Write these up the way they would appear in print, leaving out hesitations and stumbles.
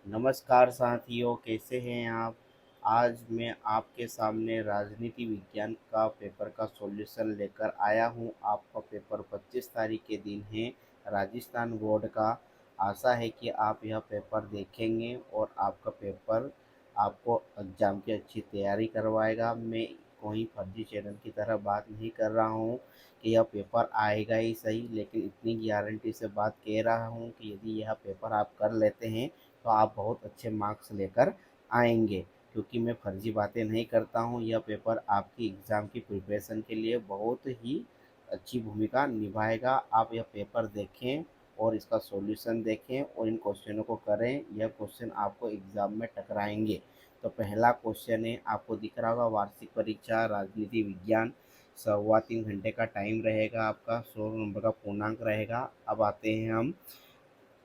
नमस्कार साथियों, कैसे हैं आप। आज मैं आपके सामने राजनीति विज्ञान का पेपर का सॉल्यूशन लेकर आया हूं। आपका पेपर 25 तारीख के दिन है, राजस्थान बोर्ड का। आशा है कि आप यह पेपर देखेंगे और आपका पेपर आपको एग्ज़ाम की अच्छी तैयारी करवाएगा। मैं कोई फर्जी चैनल की तरह बात नहीं कर रहा हूं कि यह पेपर आएगा ही सही, लेकिन इतनी गारंटी से बात कह रहा हूं कि यदि यह पेपर आप कर लेते हैं तो आप बहुत अच्छे मार्क्स लेकर आएंगे। क्योंकि मैं फर्जी बातें नहीं करता हूँ। यह पेपर आपकी एग्ज़ाम की प्रिपरेशन के लिए बहुत ही अच्छी भूमिका निभाएगा। आप यह पेपर देखें और इसका सॉल्यूशन देखें और इन क्वेश्चनों को करें। यह क्वेश्चन आपको एग्ज़ाम में टकराएंगे। तो पहला क्वेश्चन है, आपको दिख रहा होगा, वार्षिक परीक्षा राजनीति विज्ञान, 3.25 घंटे का टाइम रहेगा आपका, 100 नंबर का पूर्णांक रहेगा। अब आते हैं हम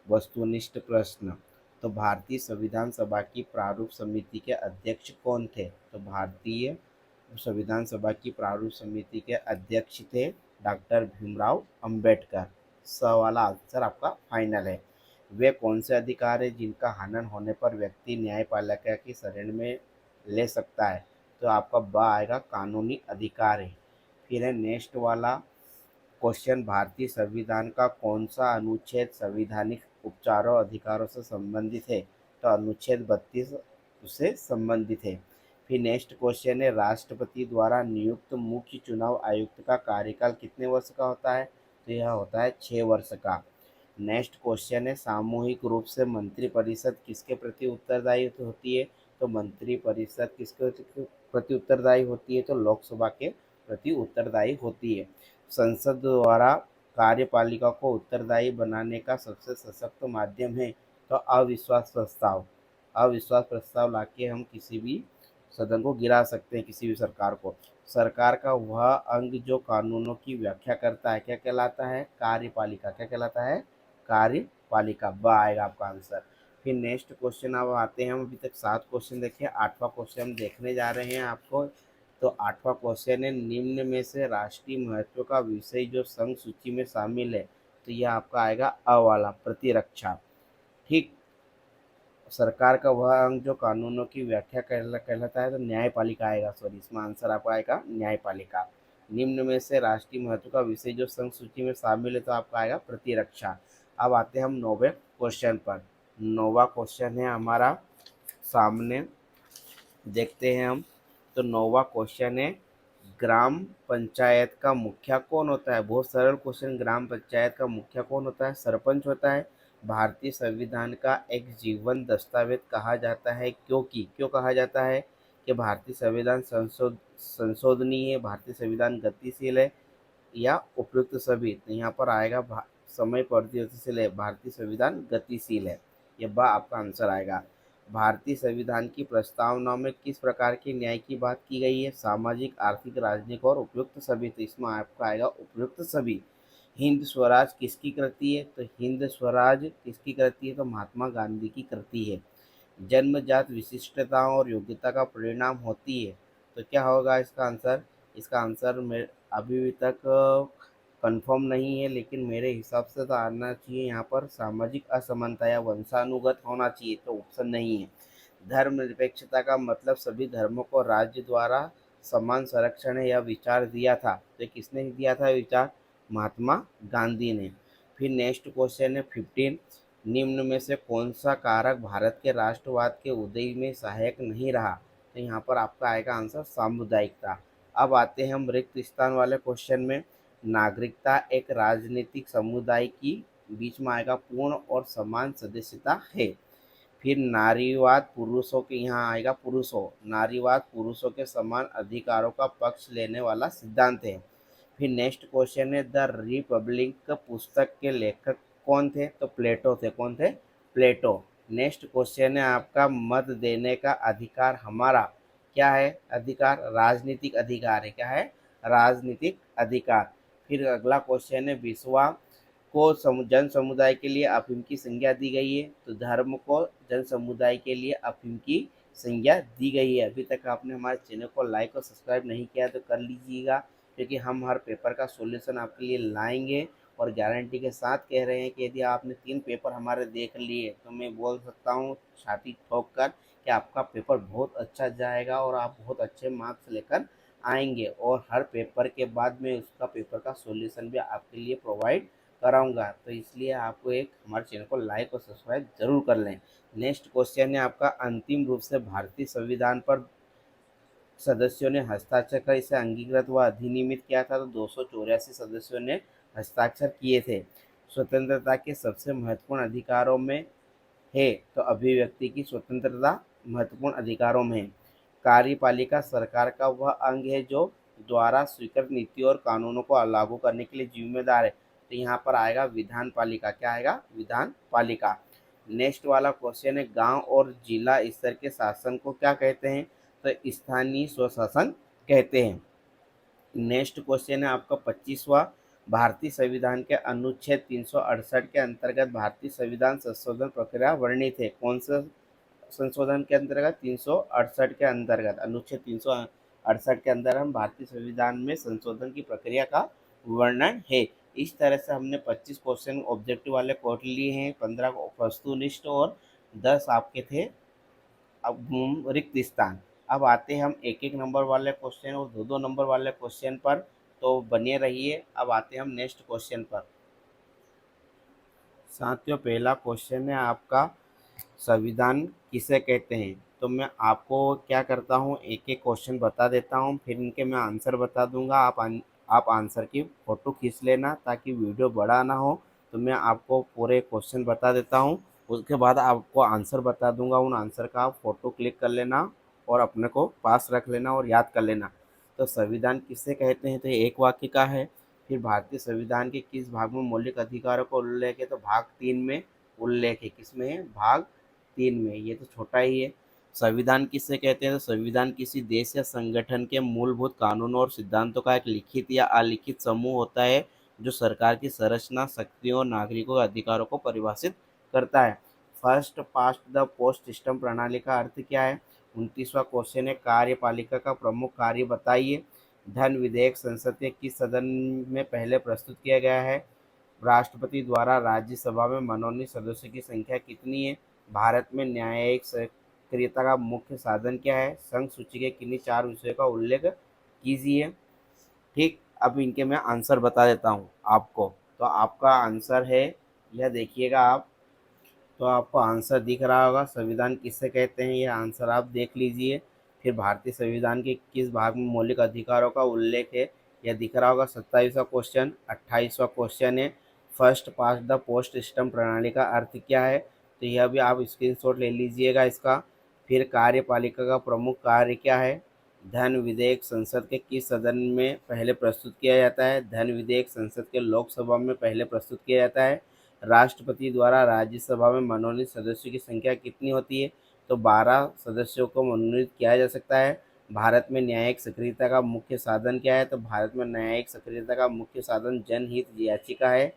वस्तुनिष्ठ प्रश्न। तो भारतीय संविधान सभा की प्रारूप समिति के अध्यक्ष कौन थे। तो भारतीय संविधान सभा की प्रारूप समिति के अध्यक्ष थे डॉक्टर भीमराव अंबेडकर। वाला आंसर आपका फाइनल है। वे कौन से अधिकार है जिनका हनन होने पर व्यक्ति न्यायपालिका की शरण में ले सकता है। तो आपका आएगा कानूनी अधिकार है। फिर है नेक्स्ट वाला क्वेश्चन, भारतीय संविधान का कौन सा अनुच्छेद संवैधानिक उपचारों और अधिकारों से संबंधित है। तो अनुच्छेद 32 उससे संबंधित है। फिर नेक्स्ट क्वेश्चन है, राष्ट्रपति द्वारा नियुक्त मुख्य चुनाव आयुक्त का कार्यकाल कितने वर्ष का होता है। तो यह होता है 6 वर्ष का। नेक्स्ट क्वेश्चन है, सामूहिक रूप से मंत्रिपरिषद किसके प्रति उत्तरदायी होती है। तो मंत्रिपरिषद किसके प्रति उत्तरदायी होती है। तो लोकसभा के प्रति उत्तरदायी होती है। संसद द्वारा कार्यपालिका को उत्तरदायी बनाने का सबसे सशक्त माध्यम है। तो अविश्वास प्रस्ताव। अविश्वास प्रस्ताव लाके हम किसी भी सदन को गिरा सकते हैं, किसी भी सरकार को। सरकार का वह अंग जो कानूनों की व्याख्या करता है क्या कहलाता है। कार्यपालिका। क्या कहलाता है। कार्यपालिका। आएगा आपका आंसर। फिर नेक्स्ट क्वेश्चन अब आते हैं, हम अभी तक 7 क्वेश्चन देखे, 8वां क्वेश्चन हम देखने जा रहे हैं आपको। तो 8वां क्वेश्चन है, निम्न में से राष्ट्रीय महत्व का विषय जो संघ सूची में शामिल है। तो यह आपका आएगा अ वाला, प्रतिरक्षा। ठीक। सरकार का वह अंग जो कानूनों की व्याख्या कहलाता है। तो न्यायपालिका आएगा, सॉरी, इसमें आंसर आपका आएगा न्यायपालिका। निम्न में से राष्ट्रीय महत्व का विषय जो संघ सूची में शामिल है। तो आपका आएगा प्रतिरक्षा। अब आते हैं हम 9वें क्वेश्चन पर। 9वां क्वेश्चन है हमारा सामने, देखते हैं हम। तो 9वां क्वेश्चन है, ग्राम पंचायत का मुखिया कौन होता है। बहुत सरल क्वेश्चन, ग्राम पंचायत का मुखिया कौन होता है। सरपंच होता है। भारतीय संविधान का एक जीवन दस्तावेज कहा जाता है, क्योंकि क्यों कहा जाता है कि भारतीय संविधान संशोधनीय है, भारतीय संविधान गतिशील है या उपयुक्त सभी। तो यहाँ पर आएगा समय परिवर्तनशील है, भारतीय संविधान गतिशील है। ये आपका आंसर आएगा। भारतीय संविधान की प्रस्तावना में किस प्रकार के न्याय की बात की गई है। सामाजिक, आर्थिक, राजनीतिक और उपयुक्त सभी। तो इसमें आपका आएगा उपयुक्त सभी। हिंद स्वराज किसकी कृति है। तो हिंद स्वराज किसकी कृति है। तो महात्मा गांधी की कृति है। जन्मजात विशिष्टताओं और योग्यता का परिणाम होती है। तो क्या होगा इसका आंसर। इसका आंसर अभी तक कंफर्म नहीं है, लेकिन मेरे हिसाब से तो आना चाहिए यहाँ पर सामाजिक असमानता या वंशानुगत होना चाहिए। तो ऑप्शन नहीं है। धर्मनिरपेक्षता का मतलब सभी धर्मों को राज्य द्वारा समान संरक्षण है, यह विचार दिया था। तो किसने दिया था विचार। महात्मा गांधी ने। फिर नेक्स्ट क्वेश्चन है 15, निम्न में से कौन सा कारक भारत के राष्ट्रवाद के उदय में सहायक नहीं रहा। तो यहाँ पर आपका आएगा आंसर सामुदायिकता। अब आते हैं हम रिक्त स्थान वाले क्वेश्चन में। नागरिकता एक राजनीतिक समुदाय की बीच में आएगा पूर्ण और समान सदस्यता है। फिर नारीवाद पुरुषों के, यहाँ आएगा पुरुषों, नारीवाद पुरुषों के समान अधिकारों का पक्ष लेने वाला सिद्धांत है। फिर नेक्स्ट क्वेश्चन है, द रिपब्लिक पुस्तक के लेखक कौन थे। तो प्लेटो थे। कौन थे। प्लेटो। नेक्स्ट क्वेश्चन है आपका, मत देने का अधिकार हमारा क्या है। अधिकार राजनीतिक अधिकार है। क्या है। राजनीतिक अधिकार। फिर अगला क्वेश्चन है, विश्वा को जन समुदाय के लिए अफीम की संज्ञा दी गई है। तो धर्म को जन समुदाय के लिए अफीम की संज्ञा दी गई है। अभी तक आपने हमारे चैनल को लाइक और सब्सक्राइब नहीं किया तो कर लीजिएगा, क्योंकि हम हर पेपर का सॉल्यूशन आपके लिए लाएंगे और गारंटी के साथ कह रहे हैं कि यदि आपने 3 पेपर हमारे देख लिए तो मैं बोल सकता हूँ छाती ठोक कर कि आपका पेपर बहुत अच्छा जाएगा और आप बहुत अच्छे मार्क्स लेकर आएंगे। और हर पेपर के बाद मैं उसका पेपर का सॉल्यूशन भी आपके लिए प्रोवाइड कराऊंगा। तो इसलिए आपको एक हमारे चैनल को लाइक और सब्सक्राइब जरूर कर लें। नेक्स्ट क्वेश्चन है आपका, अंतिम रूप से भारतीय संविधान पर सदस्यों ने हस्ताक्षर कर इसे अंगीकृत व अधिनियमित किया था। तो 284 सदस्यों ने हस्ताक्षर किए थे। स्वतंत्रता के सबसे महत्वपूर्ण अधिकारों में है तो अभिव्यक्ति की स्वतंत्रता महत्वपूर्ण अधिकारों में है। कार्यपालिका सरकार का वह अंग है जो द्वारा स्वीकृत नीतियों और कानूनों को लागू करने के लिए जिम्मेदार है। तो यहाँ पर आएगा विधान पालिका। क्या आएगा? विधान पालिका। नेक्स्ट वाला क्वेश्चन है, गांव और जिला स्तर के शासन को क्या कहते हैं? तो स्थानीय स्वशासन कहते हैं। नेक्स्ट क्वेश्चन है आपका 25वां, भारतीय संविधान के अनुच्छेद 368 के अंतर्गत भारतीय संविधान संशोधन प्रक्रिया वर्णित है। कौन सा संशोधन के अंतर्गत? 368 के अंतर्गत, अनुच्छेद 368 के अंदर हम भारतीय संविधान में संशोधन की प्रक्रिया का वर्णन है। इस तरह से हमने 25 क्वेश्चन ऑब्जेक्टिव वाले कोट लिए हैं, 15 वस्तुनिष्ठ और 10 आपके थे अब रिक्त स्थान। अब आते हैं हम एक एक नंबर वाले क्वेश्चन और दो दो नंबर वाले क्वेश्चन पर, तो बने रहिए। अब आते हैं हम नेक्स्ट क्वेश्चन पर। साथियों, पहला क्वेश्चन है आपका, संविधान किसे कहते हैं? तो मैं आपको क्या करता हूँ, एक एक क्वेश्चन बता देता हूँ, फिर इनके मैं आंसर बता दूंगा। आप आंसर की फ़ोटो खींच लेना ताकि वीडियो बड़ा ना हो। तो मैं आपको पूरे क्वेश्चन बता देता हूँ, उसके बाद आपको आंसर बता दूंगा। उन आंसर का आप फ़ोटो क्लिक कर लेना और अपने को पास रख लेना और याद कर लेना। तो संविधान किसे कहते हैं? तो ये एक वाक्य का है। फिर भारतीय संविधान के किस भाग में मौलिक अधिकारों का उल्लेख है? तो भाग 3 में उल्लेख है। किसमें है? भाग 3 में। ये तो छोटा ही है। संविधान किसे कहते हैं? तो संविधान किसी देश या संगठन के मूलभूत कानूनों और सिद्धांतों का एक लिखित या अलिखित समूह होता है जो सरकार की संरचना, शक्तियों और नागरिकों के अधिकारों को परिभाषित करता है। First past the post system प्रणाली का अर्थ क्या है? 29वां क्वेश्चन है, कार्यपालिका का प्रमुख कार्य बताइए। धन विधेयक संसद के किस सदन में पहले प्रस्तुत किया गया है? राष्ट्रपति द्वारा राज्यसभा में मनोनीत सदस्यों की संख्या कितनी है? भारत में न्यायिक सक्रियता का मुख्य साधन क्या है? संघ सूची के किन्हीं 4 विषयों का उल्लेख कीजिए। ठीक, अब इनके मैं आंसर बता देता हूँ आपको। तो आपका आंसर है, यह देखिएगा आप, तो आपको आंसर दिख रहा होगा, संविधान किसे कहते हैं, ये आंसर आप देख लीजिए। फिर भारतीय संविधान के किस भाग में मौलिक अधिकारों का उल्लेख है, यह दिख रहा होगा। 27वां क्वेश्चन। 28वां क्वेश्चन है, first past the post system प्रणाली का अर्थ क्या है? तो यह भी आप स्क्रीनशॉट ले लीजिएगा इसका। फिर कार्यपालिका का प्रमुख कार्य क्या है? धन विधेयक संसद के किस सदन में पहले प्रस्तुत किया जाता है? धन विधेयक संसद के लोकसभा में पहले प्रस्तुत किया जाता है। राष्ट्रपति द्वारा राज्यसभा में मनोनीत सदस्यों की संख्या कितनी होती है? तो 12 सदस्यों को मनोनीत किया जा सकता है। भारत में न्यायिक सक्रियता का मुख्य साधन क्या है? तो भारत में न्यायिक सक्रियता का मुख्य साधन जनहित याचिका है।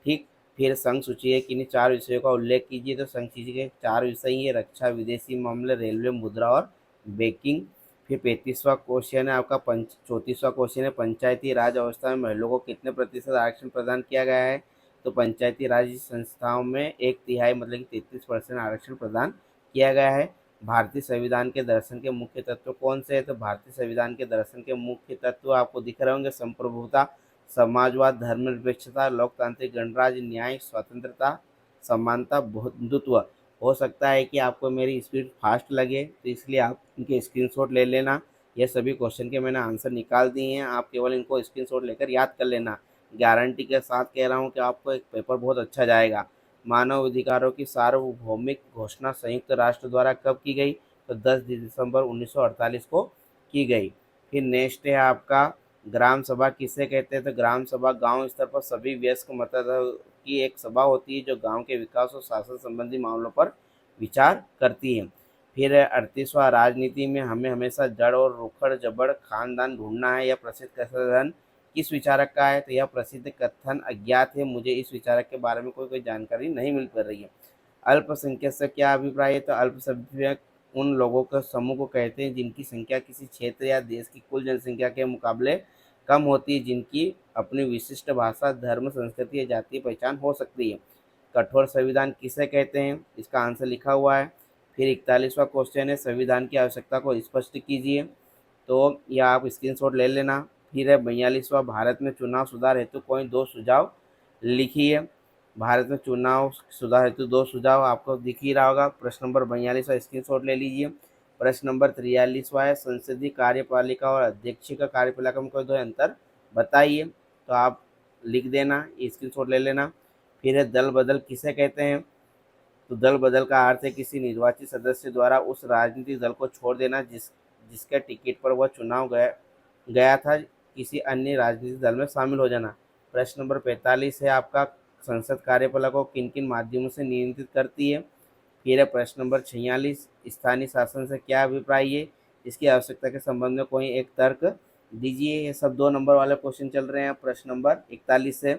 ठीक, फिर संघ सूची के किन्हीं 4 विषयों का उल्लेख कीजिए। तो संघ सूची के 4 विषय ही है, रक्षा, विदेशी मामले, रेलवे, मुद्रा और बैंकिंग। फिर 35वां क्वेश्चन है आपका, 34वां क्वेश्चन है, पंचायती राज व्यवस्था में महिलाओं को कितने प्रतिशत आरक्षण प्रदान किया गया है? तो पंचायती राज संस्थाओं में 1/3 मतलब कि 33% आरक्षण प्रदान किया गया है। भारतीय संविधान के दर्शन के मुख्य तत्व कौन से हैं? तो भारतीय संविधान के दर्शन के मुख्य तत्व आपको दिख रहे होंगे, संप्रभुता, समाजवाद, धर्मनिरपेक्षता, लोकतांत्रिक गणराज्य, न्याय, स्वतंत्रता, समानता, बंधुत्व। हो सकता है कि आपको मेरी स्पीड फास्ट लगे, तो इसलिए आप इनके स्क्रीनशॉट ले लेना। ये सभी क्वेश्चन के मैंने आंसर निकाल दिए हैं, आप केवल इनको स्क्रीनशॉट लेकर याद कर लेना। गारंटी के साथ कह रहा हूँ कि आपको एक पेपर बहुत अच्छा जाएगा। मानव अधिकारों की सार्वभौमिक घोषणा संयुक्त राष्ट्र द्वारा कब की गई? तो 10 दिसंबर 1948 को की गई। फिर नेक्स्ट है आपका, ग्राम सभा किसे कहते हैं? तो ग्राम सभा गांव स्तर पर सभी वयस्क मतदाताओं की एक सभा होती है जो गांव के विकास और शासन संबंधी मामलों पर विचार करती है। फिर 38वां, राजनीति में हमें हमेशा जड़ और रोकड़ जबड़ खानदान ढूंढना है, यह प्रसिद्ध कथन किस विचारक का है? तो यह प्रसिद्ध कथन अज्ञात है, मुझे इस विचारक के बारे में कोई जानकारी नहीं मिल पा रही है। अल्पसंख्यक से क्या अभिप्राय है? तो अल्पसंख्यक उन लोगों के समूह को कहते हैं जिनकी संख्या किसी क्षेत्र या देश की कुल जनसंख्या के मुकाबले कम होती है, जिनकी अपनी विशिष्ट भाषा, धर्म, संस्कृति या जातीय पहचान हो सकती है। कठोर संविधान किसे कहते हैं? इसका आंसर लिखा हुआ है। फिर 41वां क्वेश्चन है, संविधान की आवश्यकता को स्पष्ट कीजिए। तो यह आप स्क्रीनशॉट ले लेना। फिर है 42वां, भारत में चुनाव सुधार हेतु कोई दो सुझाव लिखिए। भारत में चुनाव सुधार हेतु दो सुझाव आपको दिख ही रहा होगा। प्रश्न नंबर 42वां स्क्रीनशॉट ले लीजिए। प्रश्न नंबर 43वां है, संसदीय कार्यपालिका और अध्यक्षीय का कार्यपालिका में कोई दो अंतर बताइए। तो आप लिख देना, स्क्रीनशॉट ले लेना। फिर है दल बदल किसे कहते हैं? तो दल बदल का अर्थ है किसी निर्वाचित सदस्य द्वारा उस राजनीतिक दल को छोड़ देना जिसके टिकट पर वह चुनाव गया था, किसी अन्य राजनीतिक दल में शामिल हो जाना। प्रश्न नंबर 45 है आपका, संसद कार्यपालिका को किन किन माध्यमों से नियंत्रित करती है? फिर है प्रश्न नंबर 46, स्थानीय शासन से क्या अभिप्राय है? इसकी आवश्यकता के संबंध में कोई एक तर्क दीजिए। ये सब 2 नंबर वाले क्वेश्चन चल रहे हैं। प्रश्न नंबर 41 से,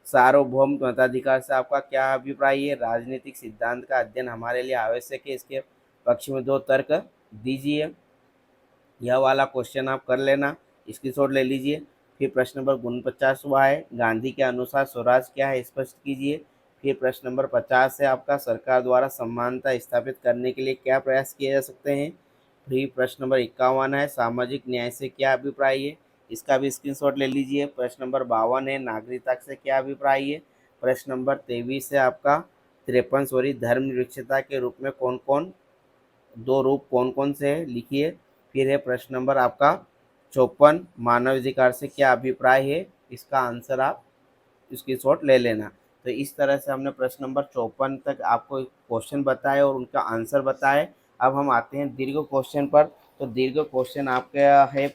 सार्वभौम मताधिकार से आपका क्या अभिप्राय है? राजनीतिक सिद्धांत का अध्ययन हमारे लिए आवश्यक है, इसके पक्ष में 2 तर्क दीजिए। यह वाला क्वेश्चन आप कर लेना, स्क्रीनशॉट ले लीजिए। फिर प्रश्न नंबर 49वां है, गांधी के अनुसार स्वराज क्या है? स्पष्ट कीजिए। फिर प्रश्न नंबर 50 है आपका, सरकार द्वारा समानता स्थापित करने के लिए क्या प्रयास किए जा सकते हैं? फिर प्रश्न नंबर 51 है, सामाजिक न्याय से क्या अभिप्राय है? इसका भी स्क्रीनशॉट ले लीजिए। प्रश्न नंबर 52 है, नागरिकता से क्या अभिप्राय है? प्रश्न नंबर 23 है आपका, 53 सॉरी, धर्मनिरपेक्षता के रूप में कौन कौन, 2 रूप कौन कौन से है? लिखिए। फिर है प्रश्न नंबर आपका 54, मानवाधिकार से क्या अभिप्राय है? इसका आंसर आप स्क्रीनशॉट ले लेना। तो इस तरह से हमने प्रश्न नंबर 54 तक आपको क्वेश्चन बताए और उनका आंसर बताए। अब हम आते हैं दीर्घ क्वेश्चन पर। तो दीर्घ क्वेश्चन आपका है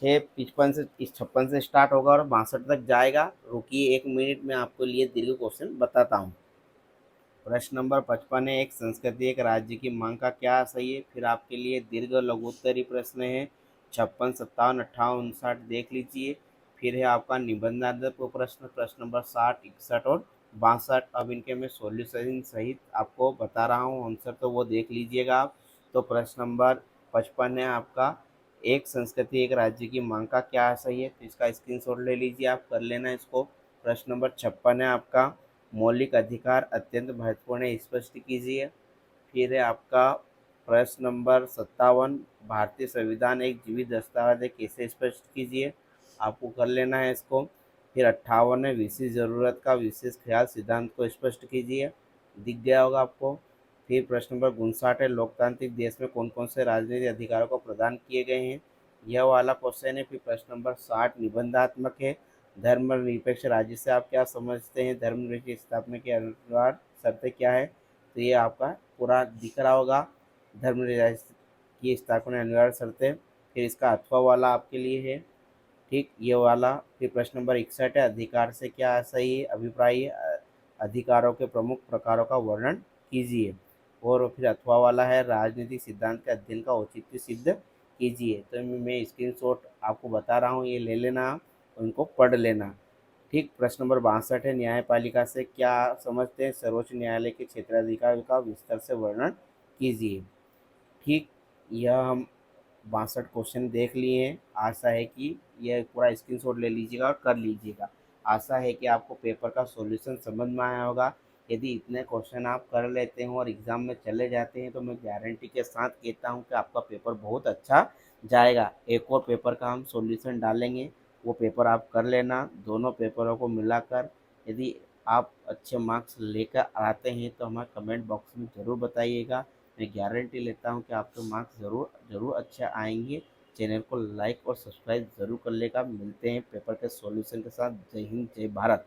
55 से 56 से स्टार्ट होगा और 62 तक जाएगा। रुकिए 1 मिनट में आपको लिए दीर्घ क्वेश्चन बताता हूँ। प्रश्न नंबर 55 है, एक संस्कृति एक राज्य की मांग का क्या सही है? फिर आपके लिए दीर्घ लघुत्तरी प्रश्न है 56, 57, 58, 59, देख लीजिए। फिर है आपका निबंधात्मक प्रश्न, प्रश्न नंबर 60, 61 और 62। अब इनके मैं सॉल्यूशन सहित आपको बता रहा हूँ आंसर, तो वो देख लीजिएगा आप। तो प्रश्न नंबर 55 है आपका, एक संस्कृति एक राज्य की मांग का क्या सही है? तो इसका स्क्रीनशॉट ले लीजिए, आप कर लेना इसको। प्रश्न नंबर 56 है आपका, मौलिक अधिकार अत्यंत महत्वपूर्ण है, स्पष्ट कीजिए। फिर है आपका प्रश्न नंबर 57, भारतीय संविधान एक जीवित दस्तावेज है, कैसे? स्पष्ट कीजिए, आपको कर लेना है इसको। फिर 58 है, विशेष जरूरत का विशेष ख्याल सिद्धांत को स्पष्ट कीजिए, दिख गया होगा आपको। फिर प्रश्न नंबर 59 है, लोकतांत्रिक देश में कौन कौन से राजनीतिक अधिकारों को प्रदान किए गए हैं? यह वाला क्वेश्चन है। फिर प्रश्न नंबर 60 निबंधात्मक है, धर्मनिरपेक्ष राज्य से आप क्या समझते हैं? धर्मनिरपेक्ष स्थापना के अनुसार शर्तें क्या है? तो ये आपका पूरा दिख रहा होगा, धर्मनिरपेक्ष की स्थापना अनिवार्य शर्तें। फिर इसका अथवा वाला आपके लिए है, ठीक, ये वाला। फिर प्रश्न नंबर 61 है, अधिकार से क्या सही है अभिप्राय है? अधिकारों के प्रमुख प्रकारों का वर्णन कीजिए। और फिर अथवा वाला है, राजनीतिक सिद्धांत के अध्ययन का औचित्य सिद्ध कीजिए। तो मैं स्क्रीनशॉट आपको बता रहा हूँ, ये ले लेना आप, उनको पढ़ लेना। ठीक, प्रश्न नंबर 62 है, न्यायपालिका से क्या समझते हैं? सर्वोच्च न्यायालय के क्षेत्राधिकार का विस्तार से वर्णन कीजिए। ठीक, यह हम 62 क्वेश्चन देख लिए हैं। आशा है कि यह पूरा स्क्रीनशॉट ले लीजिएगा और कर लीजिएगा। आशा है कि आपको पेपर का सॉल्यूशन समझ में आया होगा। यदि इतने क्वेश्चन आप कर लेते हैं और एग्ज़ाम में चले जाते हैं, तो मैं गारंटी के साथ कहता हूं कि आपका पेपर बहुत अच्छा जाएगा। एक और पेपर का हम सॉल्यूशन डालेंगे, वो पेपर आप कर लेना। दोनों पेपरों को मिलाकर यदि आप अच्छे मार्क्स लेकर आते हैं तो हमें कमेंट बॉक्स में ज़रूर बताइएगा। मैं गारंटी लेता हूं कि आपके मार्क्स ज़रूर ज़रूर अच्छे आएंगे। चैनल को लाइक और सब्सक्राइब ज़रूर कर लेगा। मिलते हैं पेपर के सॉल्यूशन के साथ। जय हिंद, जय भारत।